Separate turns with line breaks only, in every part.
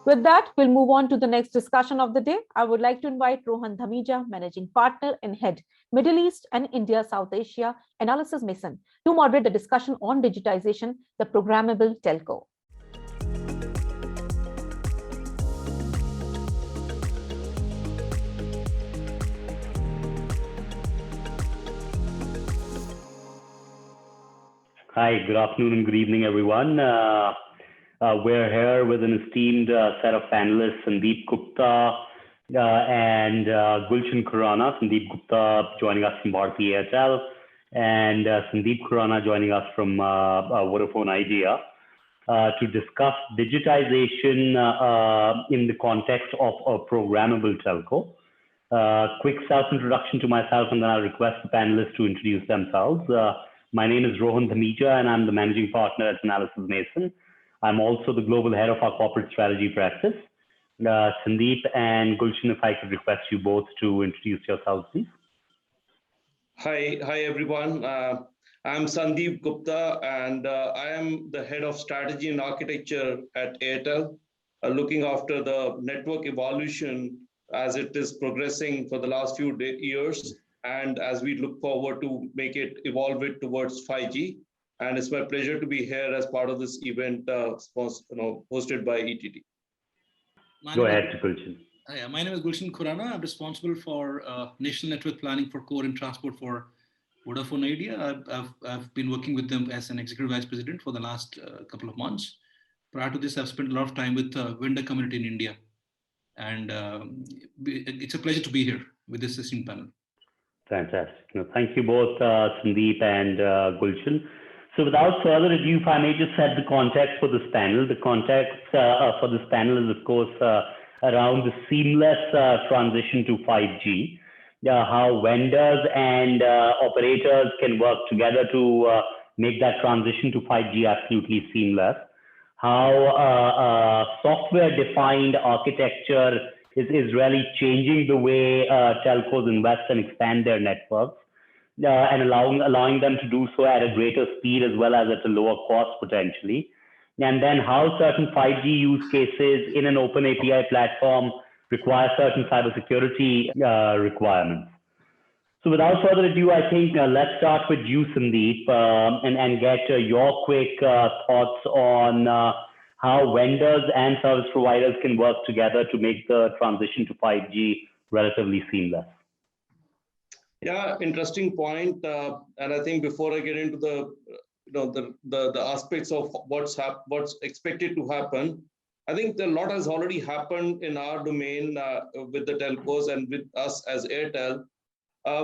With that, we'll move on to the next discussion of the day. I would like to invite Rohan Dhamija, Managing Partner and Head, Middle East and India, South Asia, Analysys Mason, to moderate the discussion on digitization, the programmable telco.
Hi, good afternoon and good evening, everyone. We're here with an esteemed set of panelists, Sandeep Gupta and Gulshan Khurana. Sandeep Gupta joining us from Bharti, Airtel, and Sandeep Khurana joining us from Vodafone Idea to discuss digitization in the context of a programmable telco. Quick self-introduction to myself, and then I'll request the panelists to introduce themselves. My name is Rohan Dhamija, and I'm the Managing Partner at Analysys Mason. I'm also the Global Head of our Corporate Strategy Practice. Sandeep and Gulshan, if I could request you both to introduce yourselves, please.
Hi everyone. I'm Sandeep Gupta, and I am the Head of Strategy and Architecture at Airtel, looking after the network evolution as it is progressing for the last few years, and as we look forward to make it evolve it towards 5G. And it's my pleasure to be here as part of this event hosted by ETT.
Go ahead, Gulshan.
My name is Gulshan Khurana. I'm responsible for national network planning for core and transport for Vodafone Idea. I've been working with them as an executive vice president for the last couple of months. Prior to this, I've spent a lot of time with the vendor community in India. And it's a pleasure to be here with this esteemed panel.
Fantastic. Thank you both, Sandeep and Gulshan. So without further ado, if I may just set the context for this panel. The context for this panel is, of course, around the seamless transition to 5G, how vendors and operators can work together to make that transition to 5G absolutely seamless, how software-defined architecture is really changing the way telcos invest and expand their networks, and allowing them to do so at a greater speed as well as at a lower cost potentially. And then how certain 5G use cases in an open API platform require certain cybersecurity requirements. So without further ado, I think let's start with you, Sandeep, and get your quick thoughts on how vendors and service providers can work together to make the transition to 5G relatively seamless.
Yeah, interesting point. And I think before I get into the aspects of what's expected to happen, I think a lot has already happened in our domain with the telcos and with us as Airtel.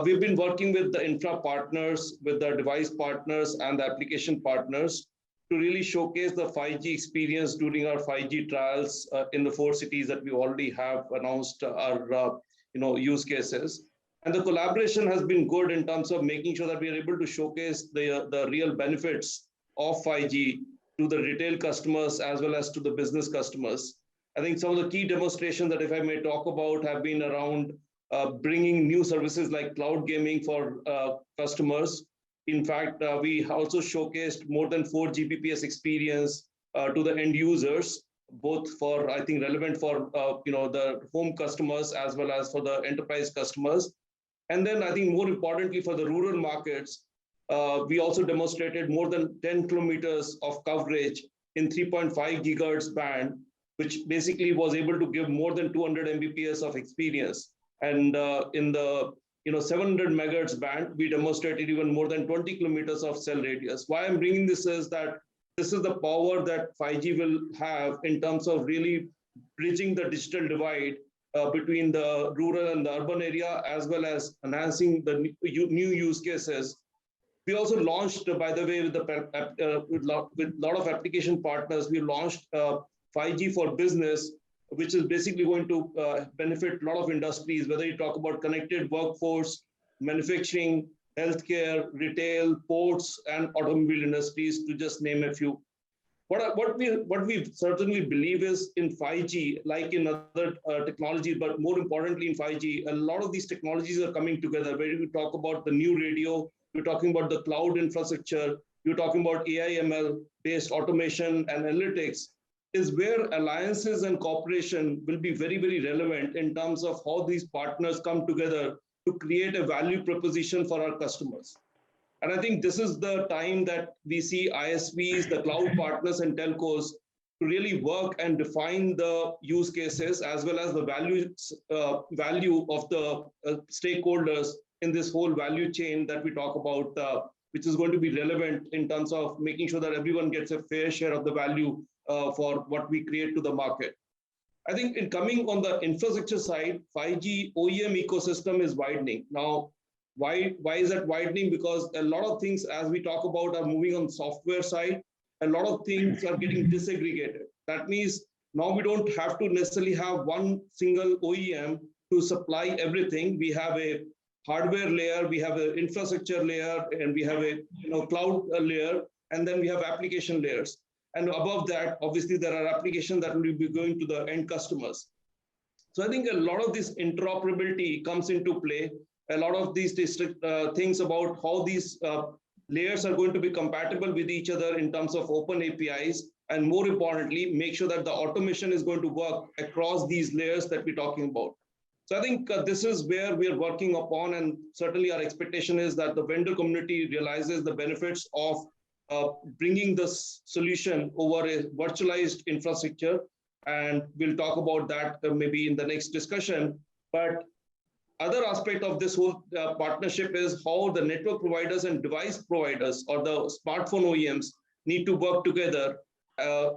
We've been working with the infra partners, with the device partners and the application partners to really showcase the 5G experience during our 5G trials in the 4 cities that we already have announced our use cases. And the collaboration has been good in terms of making sure that we are able to showcase the real benefits of 5G to the retail customers as well as to the business customers. I think some of the key demonstrations that, if I may talk about, have been around bringing new services like cloud gaming for customers. In fact, we also showcased more than 4 Gbps experience to the end users, both for, I think, relevant for the home customers as well as for the enterprise customers. And then I think more importantly for the rural markets, we also demonstrated more than 10 kilometers of coverage in 3.5 gigahertz band, which basically was able to give more than 200 Mbps of experience. And in the 700 megahertz band, we demonstrated even more than 20 kilometers of cell radius. Why I'm bringing this is that this is the power that 5G will have in terms of really bridging the digital divide between the rural and the urban area, as well as enhancing the new use cases. We also launched, by the way, with a lot of application partners, we launched 5G for business, which is basically going to benefit a lot of industries, whether you talk about connected workforce, manufacturing, healthcare, retail, ports, and automobile industries, to just name a few. What we certainly believe is in 5G, like in other technologies, but more importantly in 5G, a lot of these technologies are coming together. Where we talk about the new radio, we're talking about the cloud infrastructure, you're talking about AI/ML based automation and analytics. is where alliances and cooperation will be very, very relevant in terms of how these partners come together to create a value proposition for our customers. And I think this is the time that we see ISVs, the cloud partners and telcos to really work and define the use cases as well as the value of the stakeholders in this whole value chain that we talk about, which is going to be relevant in terms of making sure that everyone gets a fair share of the value for what we create to the market. I think in coming on the infrastructure side, 5G OEM ecosystem is widening. Now, why is that widening? Because a lot of things, as we talk about, are moving on software side. A lot of things are getting disaggregated. That means now we don't have to necessarily have one single OEM to supply everything. We have a hardware layer, we have an infrastructure layer, and we have a cloud layer, and then we have application layers. And above that, obviously, there are applications that will be going to the end customers. So I think a lot of this interoperability comes into play. A lot of these things about how these layers are going to be compatible with each other in terms of open APIs, and more importantly, make sure that the automation is going to work across these layers that we're talking about. So I think this is where we are working upon, and certainly our expectation is that the vendor community realizes the benefits of bringing this solution over a virtualized infrastructure, and we'll talk about that maybe in the next discussion. But other aspect of this whole partnership is how the network providers and device providers or the smartphone OEMs need to work together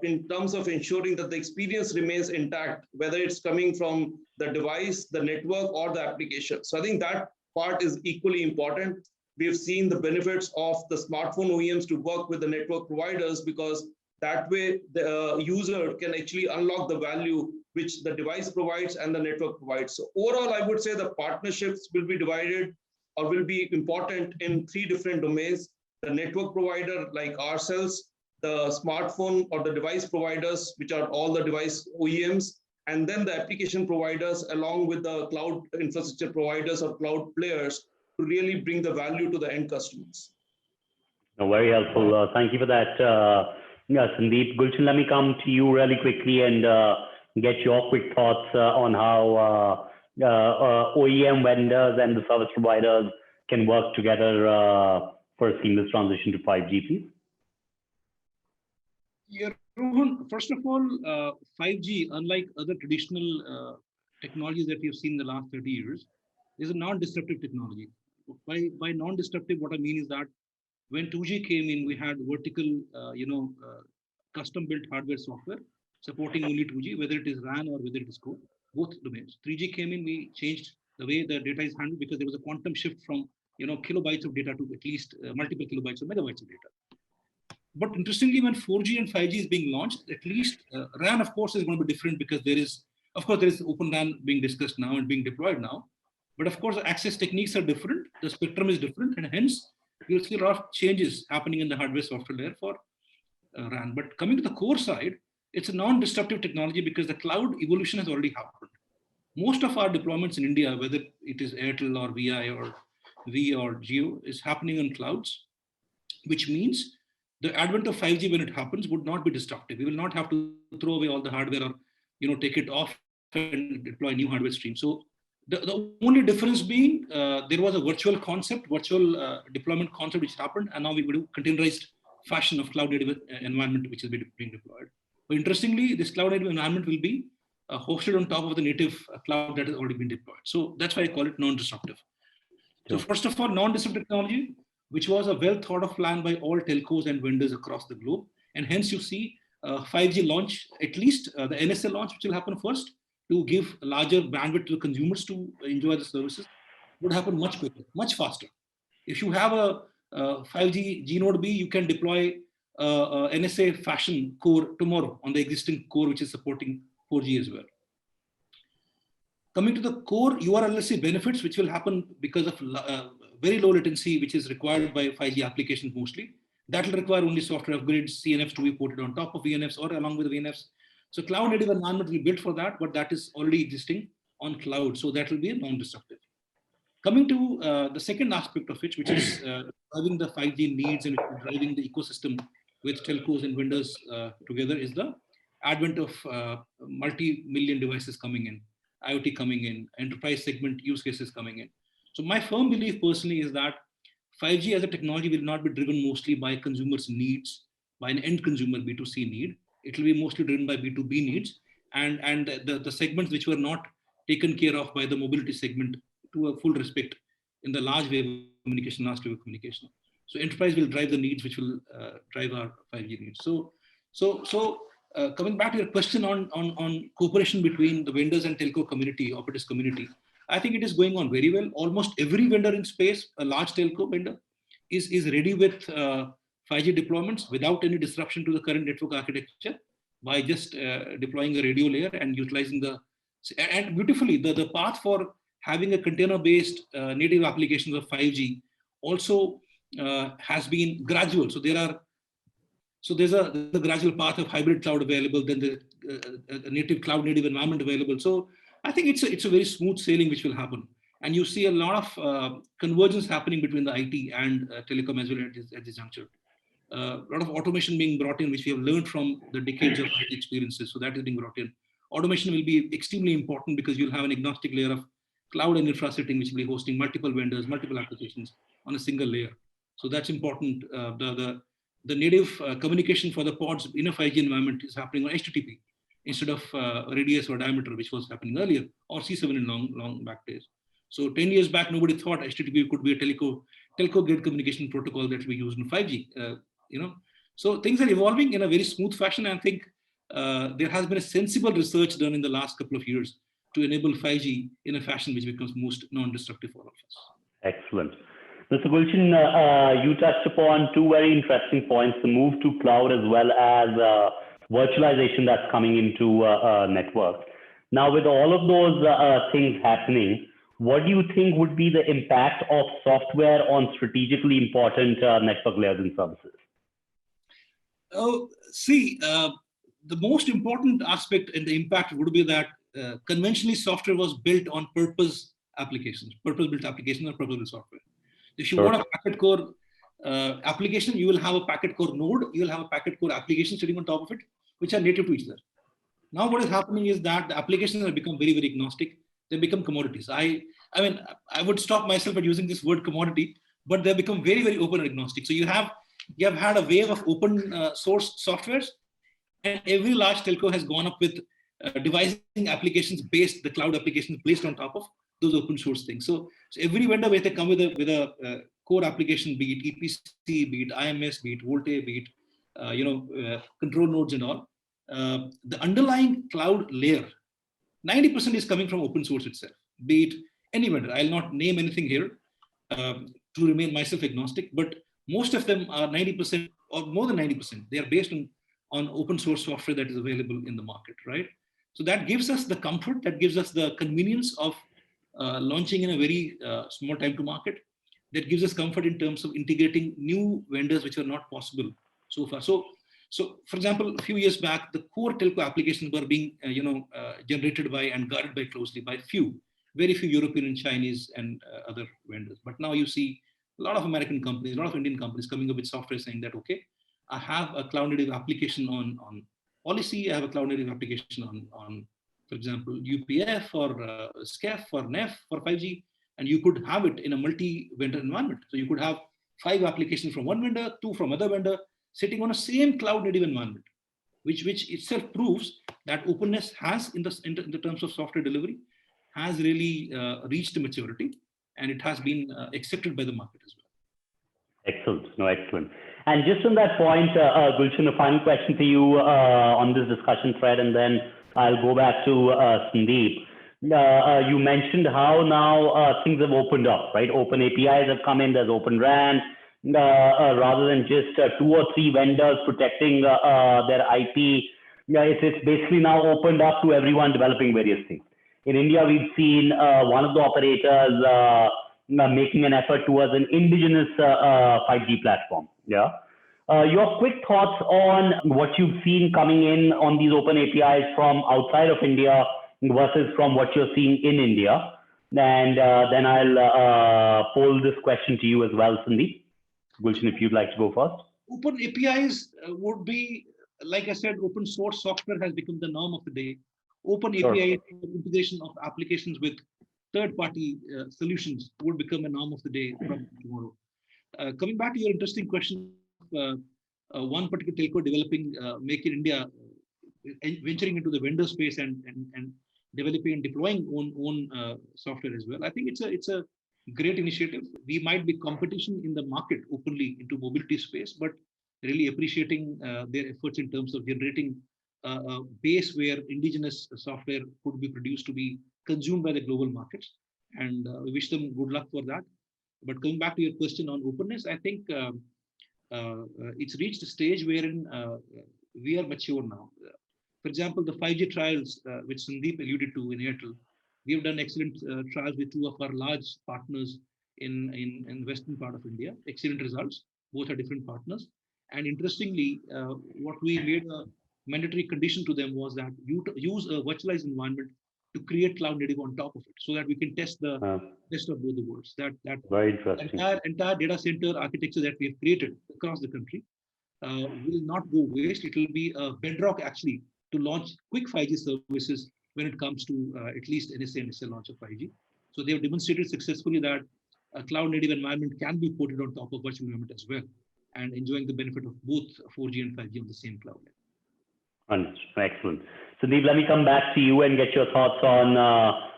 in terms of ensuring that the experience remains intact, whether it's coming from the device, the network, or the application. So I think that part is equally important. We've seen the benefits of the smartphone OEMs to work with the network providers, because that way the user can actually unlock the value which the device provides and the network provides. So overall, I would say the partnerships will be divided or will be important in 3 different domains: the network provider like ourselves, the smartphone or the device providers, which are all the device OEMs, and then the application providers along with the cloud infrastructure providers or cloud players to really bring the value to the end customers.
No, very helpful. Thank you for that, Sandeep. Gulshan, let me come to you really quickly and get your quick thoughts on how OEM vendors and the service providers can work together for a seamless transition to 5G, please.
Yeah, Rohan, first of all, 5G, unlike other traditional technologies that we've seen in the last 30 years, is a non-disruptive technology. By non-disruptive, what I mean is that when 2G came in, we had vertical, custom-built hardware software supporting only 2G, whether it is RAN or whether it is core, both domains. 3G came in, we changed the way the data is handled because there was a quantum shift from kilobytes of data to at least multiple kilobytes or megabytes of data. But interestingly, when 4G and 5G is being launched, at least RAN, of course, is going to be different because there is Open RAN being discussed now and being deployed now. But of course, the access techniques are different, the spectrum is different, and hence you'll see a lot of changes happening in the hardware software layer for RAN. But coming to the core side, it's a non-disruptive technology because the cloud evolution has already happened. Most of our deployments in India, whether it is Airtel or VI or V or Geo, is happening on clouds, which means the advent of 5G when it happens would not be disruptive. We will not have to throw away all the hardware or take it off and deploy new hardware stream. So the only difference being there was a virtual deployment concept which happened, and now we do containerized fashion of cloud native environment which is being deployed. But interestingly, this cloud native environment will be hosted on top of the native cloud that has already been deployed. So that's why I call it non-disruptive. So first of all, non-disruptive technology, which was a well thought of plan by all telcos and vendors across the globe. And hence you see 5G launch, at least the NSA launch, which will happen first to give larger bandwidth to the consumers to enjoy the services, would happen much quicker, much faster. If you have a 5G G node B, you can deploy NSA fashion core tomorrow on the existing core, which is supporting 4G as well. Coming to the core URLLC benefits, which will happen because of very low latency, which is required by 5G applications mostly. That will require only software upgrades, CNFs to be ported on top of VNFs or along with VNFs. So cloud native environment will be built for that, but that is already existing on cloud. So that will be a non-disruptive. Coming to the second aspect of it, which is driving the 5G needs and driving the ecosystem with telcos and vendors together, is the advent of multi-million devices coming in, IoT coming in, enterprise segment use cases coming in. So my firm belief personally is that 5G as a technology will not be driven mostly by consumers' needs, by an end consumer B2C need. It will be mostly driven by B2B needs and the segments which were not taken care of by the mobility segment to a full respect in the large wave of communication, last wave of communication. So enterprise will drive the needs which will drive our 5G needs. So coming back to your question on cooperation between the vendors and telco community, operators community, I think it is going on very well. Almost every vendor in space, a large telco vendor, is ready with 5G deployments without any disruption to the current network architecture by just deploying a radio layer and utilizing and beautifully, the path for having a container-based native applications of 5G also has been gradual. So there's a gradual path of hybrid cloud available, then the native cloud native environment available. So I think it's a very smooth sailing which will happen. And you see a lot of convergence happening between the IT and telecom as well at this juncture. A lot of automation being brought in, which we have learned from the decades of IT experiences. So that is being brought in. Automation will be extremely important because you'll have an agnostic layer of cloud and infra setting, which will be hosting multiple vendors, multiple applications on a single layer. So that's important. The native communication for the pods in a 5G environment is happening on HTTP instead of radius or diameter, which was happening earlier, or C7 in long back days. So 10 years back, nobody thought HTTP could be a telco grade communication protocol that we use in 5G. So things are evolving in a very smooth fashion. I think there has been a sensible research done in the last couple of years to enable 5G in a fashion which becomes most non-destructive for all of us.
Excellent. Mr. Gulshan, you touched upon two very interesting points, the move to cloud as well as virtualization that's coming into networks. Now, with all of those things happening, what do you think would be the impact of software on strategically important network layers and services?
The most important aspect and the impact would be that conventionally software was built on purpose-built applications or purpose-built software. If you want a packet core application, you will have a packet core node, you will have a packet core application sitting on top of it, which are native to each other. Now what is happening is that the applications have become very, very agnostic. They become commodities. I mean, I would stop myself at using this word commodity, but they become very, very open and agnostic. So you have had a wave of open source softwares, and every large telco has gone up with devising applications the cloud applications based on top of those open source things. So every vendor where they come with a core application, be it EPC, be it IMS, be it Volte, be it control nodes and all, the underlying cloud layer, 90% is coming from open source itself, be it any vendor. I'll not name anything here to remain myself agnostic, but most of them are 90% or more than 90%. They are based on open source software that is available in the market, right? So that gives us the comfort, that gives us the convenience of launching in a very small time to market. That gives us comfort in terms of integrating new vendors which are not possible so far. So for example, a few years back, the core telco applications were being generated by and guarded by closely by very few European and Chinese and other vendors. But now you see a lot of American companies, a lot of Indian companies coming up with software saying that, okay, I have a cloud native application on policy, I have a cloud native application on for example, UPF or SCEF or NEF for 5G, and you could have it in a multi-vendor environment. So you could have 5 applications from one vendor, 2 from other vendor, sitting on a same cloud native environment, which itself proves that openness has, in the terms of software delivery, has really reached maturity, and it has been accepted by the market as well.
Excellent. No, excellent. And just on that point, Gulshan, a final question to you on this discussion thread, and then I'll go back to Sandeep. You mentioned how now things have opened up, right? Open APIs have come in, there's Open RAN, rather than just 2 or 3 vendors protecting their IP. It's basically now opened up to everyone developing various things. In India, we've seen one of the operators making an effort towards an indigenous 5G platform. Yeah. Your quick thoughts on what you've seen coming in on these open APIs from outside of India versus from what you're seeing in India. And then I'll pose this question to you as well, Sandeep. Gulshan, if you'd like to go first.
Open APIs would be like I said, open source software has become the norm of the day. Open
Sure.
API integration of applications with third-party solutions would become a norm of the day from tomorrow. Coming back to your interesting question, one particular telco developing Make in India, venturing into the vendor space and developing and deploying own software as well. I think it's a great initiative. We might be competition in the market openly into mobility space, but really appreciating their efforts in terms of generating a base where indigenous software could be produced to be consumed by the global markets. And we wish them good luck for that. But coming back to your question on openness, I think it's reached a stage wherein we are mature now. For example, the 5G trials, which Sandeep alluded to in Airtel, we have done excellent trials with two of our large partners in the western part of India. Excellent results. Both are different partners. And interestingly, what we made a mandatory condition to them was that you use a virtualized environment to create cloud native on top of it, so that we can test the best of both the worlds. That
Very interesting.
entire data center architecture that we have created across the country will not go waste. It will be a bedrock actually to launch quick 5G services when it comes to at least NSA and NSA launch of 5G. So they have demonstrated successfully that a cloud native environment can be ported on top of virtual environment as well, and enjoying the benefit of both 4G and 5G on the same cloud.
Excellent. Sandeep, let me come back to you and get your thoughts on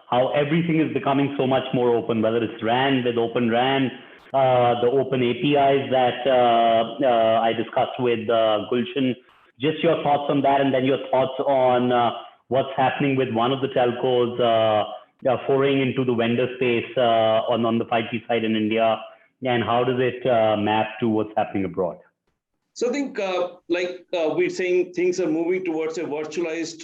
how everything is becoming so much more open, whether it's RAN with Open RAN, the open APIs that I discussed with Gulshan. Just your thoughts on that, and then your thoughts on what's happening with one of the telcos foraying into the vendor space on the 5G side in India, and how does it map to what's happening abroad?
So I think, we're saying, things are moving towards a virtualized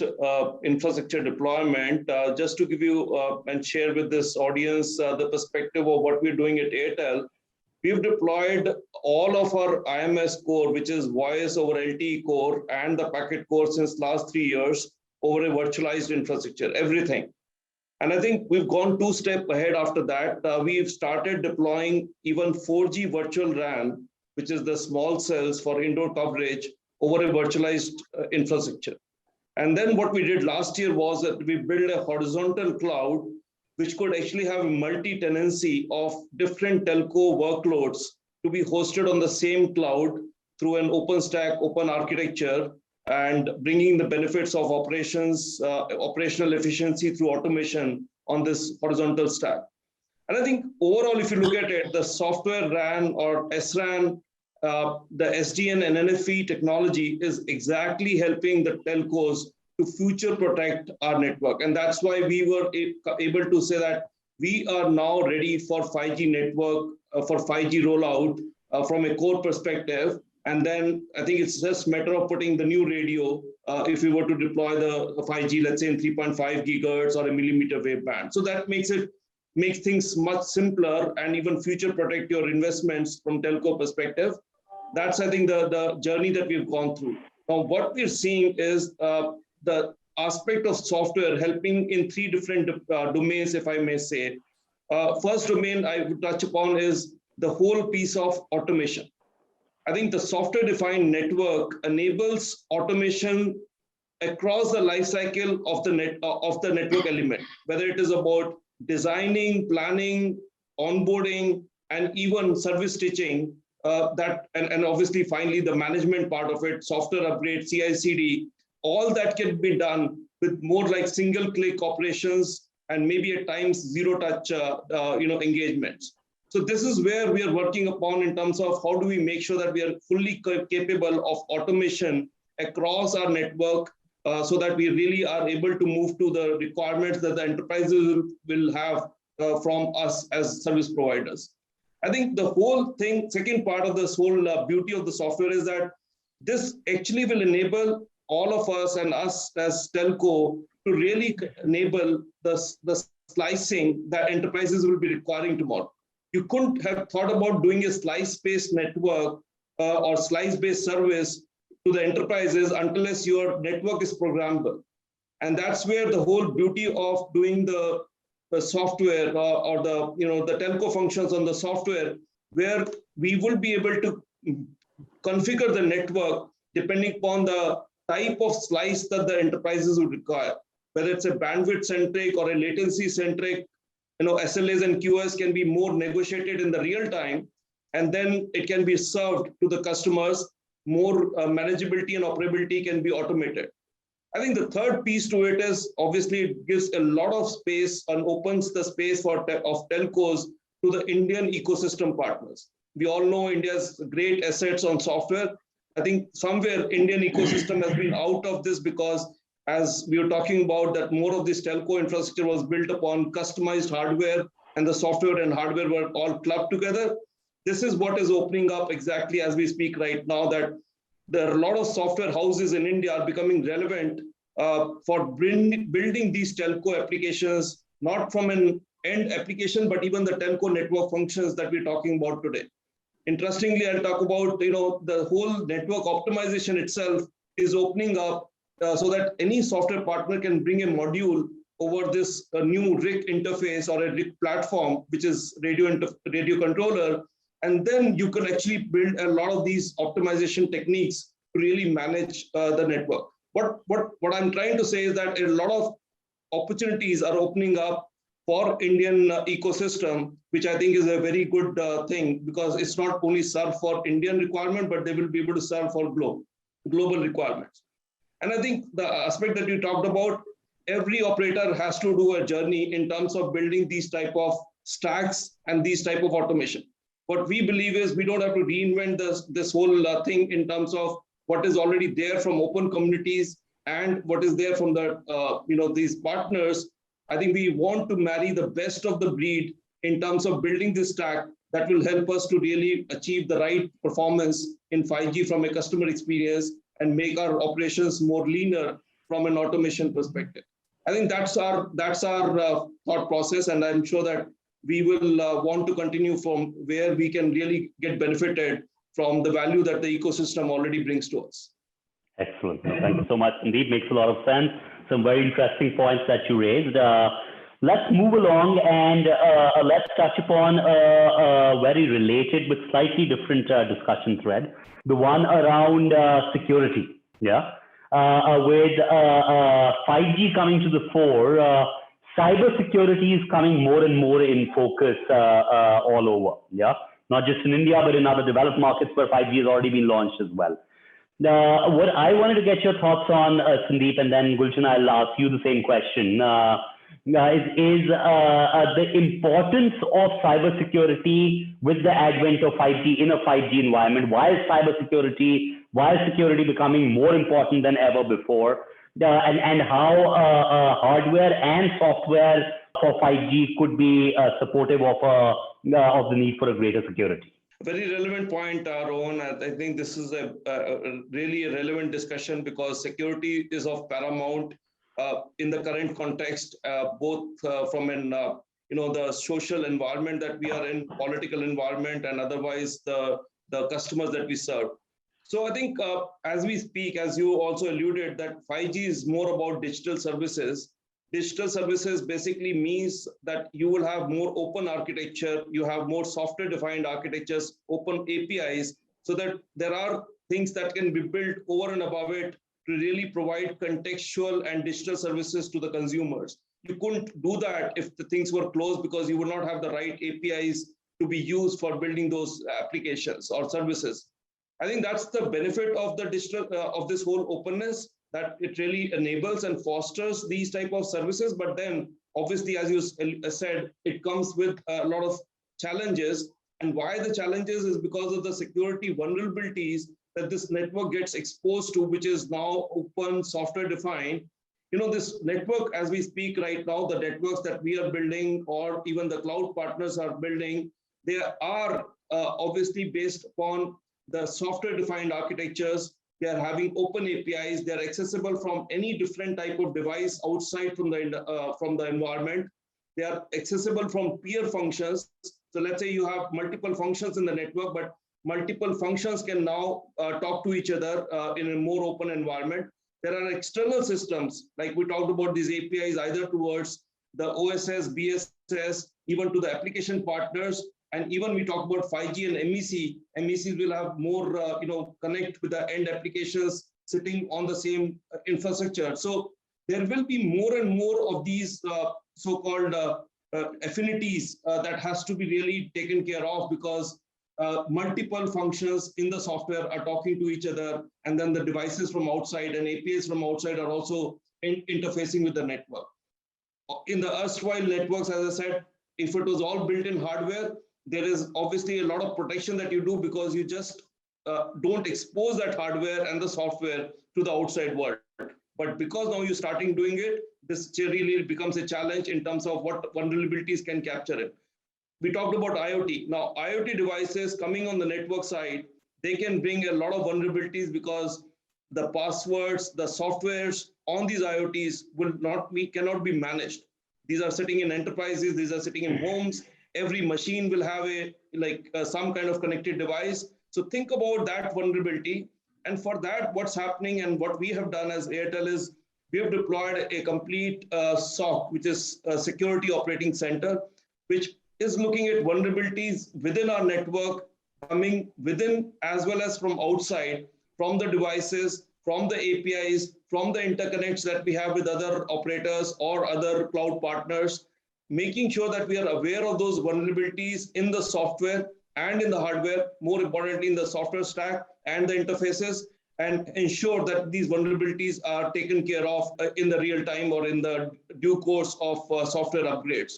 infrastructure deployment. Just to give you and share with this audience the perspective of what we're doing at Airtel, we've deployed all of our IMS core, which is voice over LTE core, and the packet core since last 3 years over a virtualized infrastructure, everything. And I think we've gone 2 steps ahead after that. We've started deploying even 4G virtual RAN, which is the small cells for indoor coverage over a virtualized infrastructure. And then what we did last year was that we built a horizontal cloud, which could actually have multi-tenancy of different telco workloads to be hosted on the same cloud through an open stack, open architecture, and bringing the benefits of operations, operational efficiency through automation on this horizontal stack. And I think overall, if you look at it, the software RAN or SRAN, the SDN and NFV technology is exactly helping the telcos to future protect our network. And that's why we were able to say that we are now ready for 5G network, for 5G rollout from a core perspective. And then I think it's just a matter of putting the new radio if we were to deploy the 5G, let's say in 3.5 gigahertz or a millimeter wave band. So that makes things much simpler and even future protect your investments from telco perspective. That's, I think, the journey that we've gone through. Now, what we're seeing is the aspect of software helping in 3 different domains, if I may say. First domain I would touch upon is the whole piece of automation. I think the software-defined network enables automation across the life cycle of the network element, whether it is about designing, planning, onboarding, and even service stitching, and obviously finally the management part of it, software upgrade, CI/CD, all that can be done with more like single-click operations and maybe at times zero-touch engagements. So this is where we are working upon in terms of how do we make sure that we are fully capable of automation across our network so that we really are able to move to the requirements that the enterprises will have from us as service providers. I think the whole thing, second part of this whole beauty of the software is that this actually will enable all of us and us as telco to really enable the slicing that enterprises will be requiring tomorrow. You couldn't have thought about doing a slice-based network or slice-based service to the enterprises unless your network is programmable. And that's where the whole beauty of doing the software or the telco functions on the software, where we will be able to configure the network depending upon the type of slice that the enterprises would require, whether it's a bandwidth centric or a latency centric, SLAs and QoS can be more negotiated in the real time, and then it can be served to the customers. More manageability and operability can be automated. I think the third piece to it is obviously it gives a lot of space and opens the space of telcos to the Indian ecosystem partners. We all know India's great assets on software. I think somewhere Indian ecosystem has been out of this because, as we were talking about, that more of this telco infrastructure was built upon customized hardware, and the software and hardware were all clubbed together. This is what is opening up exactly as we speak right now, that there are a lot of software houses in India are becoming relevant for building these telco applications, not from an end application, but even the telco network functions that we're talking about today. Interestingly, I'll talk about, the whole network optimization itself is opening up so that any software partner can bring a module over this new RIC interface or a RIC platform, which is radio controller. And then you can actually build a lot of these optimization techniques to really manage the network. What I'm trying to say is that a lot of opportunities are opening up for Indian ecosystem, which I think is a very good thing, because it's not only served for Indian requirement, but they will be able to serve for global requirements. And I think the aspect that you talked about, every operator has to do a journey in terms of building these type of stacks and these type of automation. What we believe is we don't have to reinvent this whole thing in terms of what is already there from open communities and what is there from the these partners. I think we want to marry the best of the breed in terms of building this stack that will help us to really achieve the right performance in 5G from a customer experience and make our operations more leaner from an automation perspective. I think that's our thought process, and I'm sure that we will want to continue from where we can really get benefited from the value that the ecosystem already brings to us.
Excellent. Thank you so much. Indeed, makes a lot of sense. Some very interesting points that you raised. Let's move along and let's touch upon a very related but slightly different discussion thread, the one around security. Yeah, with 5G coming to the fore, cybersecurity is coming more and more in focus all over. Yeah, not just in India, but in other developed markets where 5G has already been launched as well. What I wanted to get your thoughts on, Sandeep, and then Gulshan, I'll ask you the same question, is the importance of cybersecurity with the advent of 5G in a 5G environment. Why is security becoming more important than ever before? And how hardware and software for 5G could be supportive of the need for a greater security.
Very relevant point, Rohan. I think this is a really a relevant discussion because security is of paramount in the current context, both from an the social environment that we are in, political environment, and otherwise the customers that we serve. So I think as we speak, as you also alluded, that 5G is more about digital services. Digital services basically means that you will have more open architecture, you have more software-defined architectures, open APIs, so that there are things that can be built over and above it to really provide contextual and digital services to the consumers. You couldn't do that if the things were closed because you would not have the right APIs to be used for building those applications or services. I think that's the benefit of the digital of this whole openness, that it really enables and fosters these type of services. But then obviously, as you said, it comes with a lot of challenges. And why the challenges is because of the security vulnerabilities that this network gets exposed to, which is now open, software defined. This network, as we speak right now, the networks that we are building or even the cloud partners are building, they are obviously based upon the software defined architectures. They are having open APIs. They are accessible from any different type of device outside from the environment. They are accessible from peer functions. So let's say you have multiple functions in the network, but multiple functions can now talk to each other in a more open environment. There are external systems, like we talked about these APIs, either towards the OSS, BSS, even to the application partners. And even we talk about 5G and MEC. MECs will have more, connect with the end applications sitting on the same infrastructure. So there will be more and more of these so-called affinities that has to be really taken care of, because multiple functions in the software are talking to each other, and then the devices from outside and APIs from outside are also interfacing with the network. In the erstwhile networks, as I said, if it was all built in hardware, there is obviously a lot of protection that you do, because you just don't expose that hardware and the software to the outside world. But because now you're starting doing it, this really becomes a challenge in terms of what vulnerabilities can capture it. We talked about IoT. Now, IoT devices coming on the network side, they can bring a lot of vulnerabilities, because the passwords, the softwares on these IoTs cannot be managed. These are sitting in enterprises, these are sitting in homes. Every machine will have some kind of connected device. So think about that vulnerability. And for that, what's happening and what we have done as Airtel is we have deployed a complete SOC, which is a Security Operating Center, which is looking at vulnerabilities within our network, coming within as well as from outside, from the devices, from the APIs, from the interconnects that we have with other operators or other cloud partners, making sure that we are aware of those vulnerabilities in the software and in the hardware, more importantly in the software stack and the interfaces, and ensure that these vulnerabilities are taken care of in the real time or in the due course of software upgrades.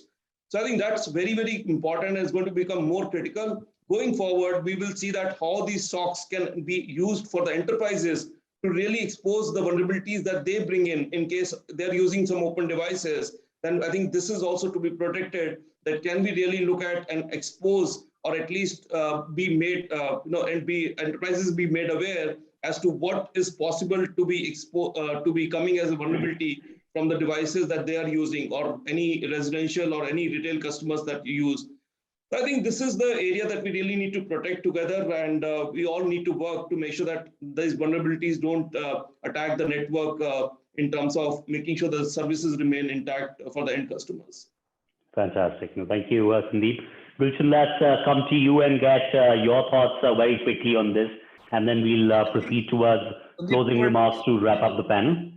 So I think that's very, very important, and it's going to become more critical. Going forward, we will see that how these SOCs can be used for the enterprises to really expose the vulnerabilities that they bring in case they're using some open devices. Then I think this is also to be protected. That can we really look at and expose, or at least be made, enterprises be made aware as to what is possible to be coming as a vulnerability from the devices that they are using, or any residential or any retail customers that you use. So I think this is the area that we really need to protect together, and we all need to work to make sure that these vulnerabilities don't attack the network in terms of making sure the services remain intact for the end customers.
Fantastic. No, thank you, Sandeep. Gulshan, let's come to you and get your thoughts very quickly on this, and then we'll proceed towards closing remarks to wrap up the panel.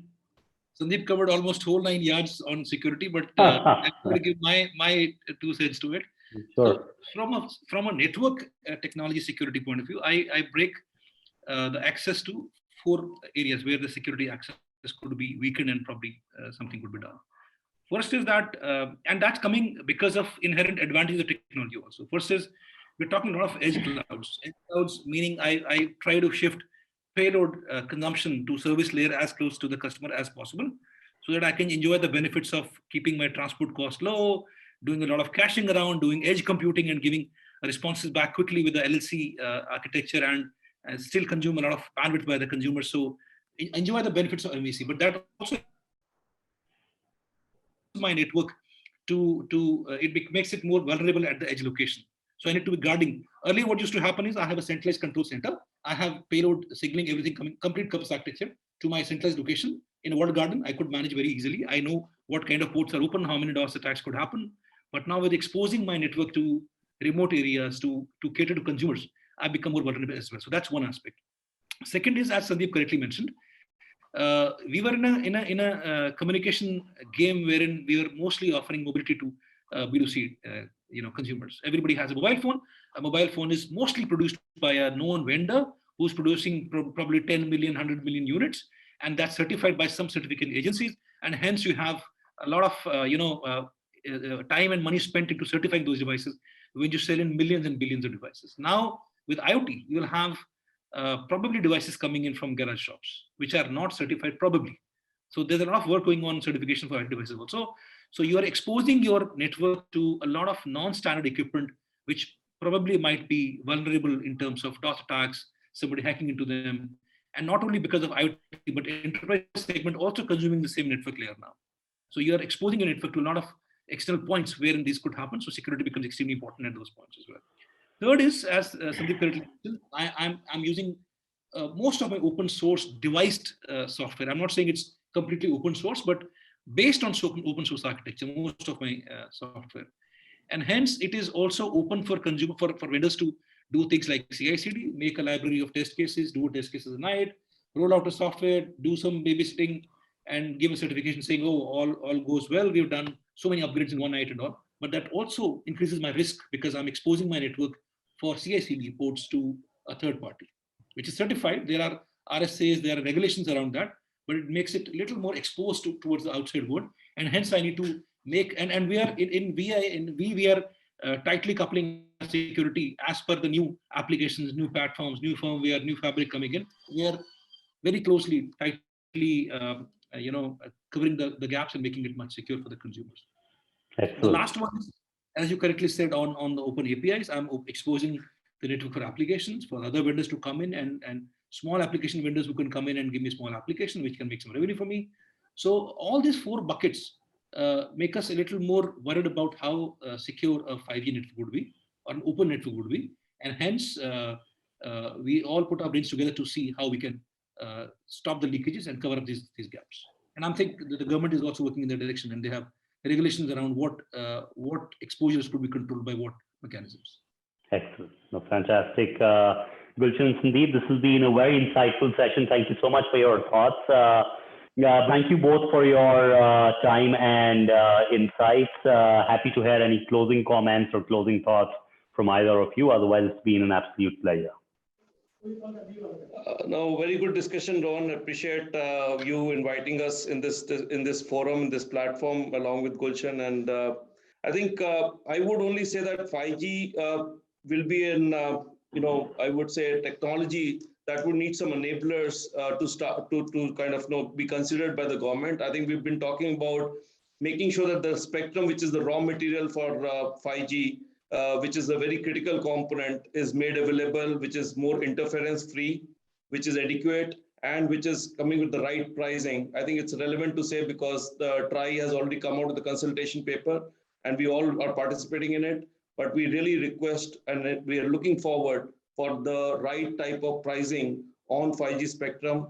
Sandeep covered almost whole 9 yards on security, but I'm going to give my 2 cents to it.
Sure.
So from a network technology security point of view, I break the access to 4 areas where the security access could be weakened and probably something could be done. First is that, and that's coming because of inherent advantage of technology also. First is, we're talking a lot of edge clouds. Edge clouds meaning I try to shift payload consumption to service layer as close to the customer as possible, so that I can enjoy the benefits of keeping my transport cost low, doing a lot of caching around, doing edge computing and giving responses back quickly with the LLC architecture, and still consume a lot of bandwidth by the consumer. So enjoy the benefits of MVC, but that also my network it makes it more vulnerable at the edge location. So I need to be guarding. Earlier, what used to happen is I have a centralized control center. I have payload signaling everything coming, complete campus architecture to my centralized location. In a walled garden, I could manage very easily. I know what kind of ports are open, how many DOS attacks could happen. But now with exposing my network to remote areas to cater to consumers, I become more vulnerable as well. So that's one aspect. Second is, as Sandeep correctly mentioned, we were in a communication game wherein we were mostly offering mobility to B2C consumers. Everybody has a mobile phone. A mobile phone is mostly produced by a known vendor who's producing probably 10 million, 100 million units, and that's certified by some certificate agencies. And hence you have a lot of time and money spent into certifying those devices when you sell in millions and billions of devices. Now with IoT, you'll have probably devices coming in from garage shops, which are not certified probably. So there's a lot of work going on certification for devices also. So you are exposing your network to a lot of non-standard equipment, which probably might be vulnerable in terms of DOS attacks, somebody hacking into them. And not only because of IoT, but enterprise segment also consuming the same network layer now. So you are exposing your network to a lot of external points wherein this could happen. So security becomes extremely important at those points as well. Third is, as Sandeep correctly mentioned, I'm using most of my open source devised software. I'm not saying it's completely open source, but based on open source architecture, most of my software. And hence it is also open for vendors to do things like CI/CD, make a library of test cases, do test cases at night, roll out a software, do some babysitting, and give a certification saying, oh, all goes well. We've done so many upgrades in one night and all. But that also increases my risk because I'm exposing my network for CI/CD ports to a third party, which is certified. There are RSAs, there are regulations around that, but it makes it a little more exposed towards the outside world. And hence I need to make, and we are we are tightly coupling security as per the new applications, new platforms, new firmware, new fabric coming in. We are very closely, tightly, covering the gaps and making it much secure for the consumers.
Excellent.
The last one is, as you correctly said, on the open APIs, I'm exposing the network for applications for other vendors to come in and small application vendors who can come in and give me small application, which can make some revenue for me. So all these 4 buckets make us a little more worried about how secure a 5G network would be, or an open network would be. And hence, we all put our brains together to see how we can stop the leakages and cover up these gaps. And I'm thinking that the government is also working in that direction, and they have regulations around what exposures could be controlled by what mechanisms.
Excellent. No, fantastic. Gulshan and Sandeep, this has been a very insightful session. Thank you so much for your thoughts. Thank you both for your time and insights. Happy to hear any closing comments or closing thoughts from either of you. Otherwise, it's been an absolute pleasure.
No, very good discussion, Rohan. Appreciate you inviting us in this forum, in this platform, along with Gulshan. And I think I would only say that 5G will be an, I would say, technology that would need some enablers to kind of be considered by the government. I think we've been talking about making sure that the spectrum, which is the raw material for 5G, which is a very critical component, is made available, which is more interference free, which is adequate, and which is coming with the right pricing. I think it's relevant to say because the TRAI has already come out with the consultation paper and we all are participating in it. But we really request and we are looking forward for the right type of pricing on 5G spectrum,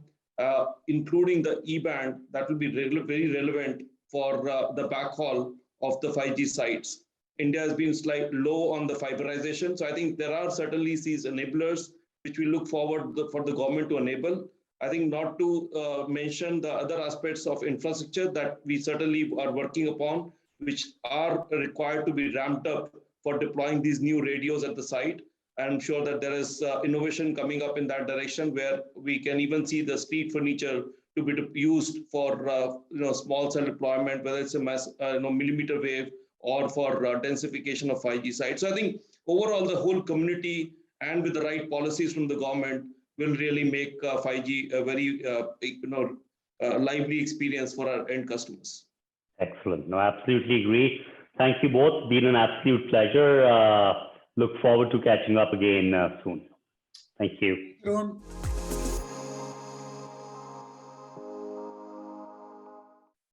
including the E-band that will be very relevant for the backhaul of the 5G sites. India has been slightly low on the fiberization. So I think there are certainly these enablers which we look forward for the government to enable. I think not to mention the other aspects of infrastructure that we certainly are working upon, which are required to be ramped up for deploying these new radios at the site. I'm sure that there is innovation coming up in that direction where we can even see the street furniture to be used for small cell deployment, whether it's a millimeter wave or for densification of 5G sites. So I think overall the whole community and with the right policies from the government will really make 5G a very lively experience for our end customers.
Excellent. No, absolutely agree. Thank you both. Been an absolute pleasure. Look forward to catching up again soon. Thank you.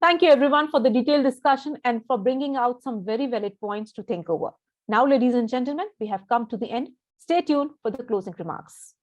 Thank you everyone for the detailed discussion and for bringing out some very valid points to think over. Now, ladies and gentlemen, we have come to the end. Stay tuned for the closing remarks.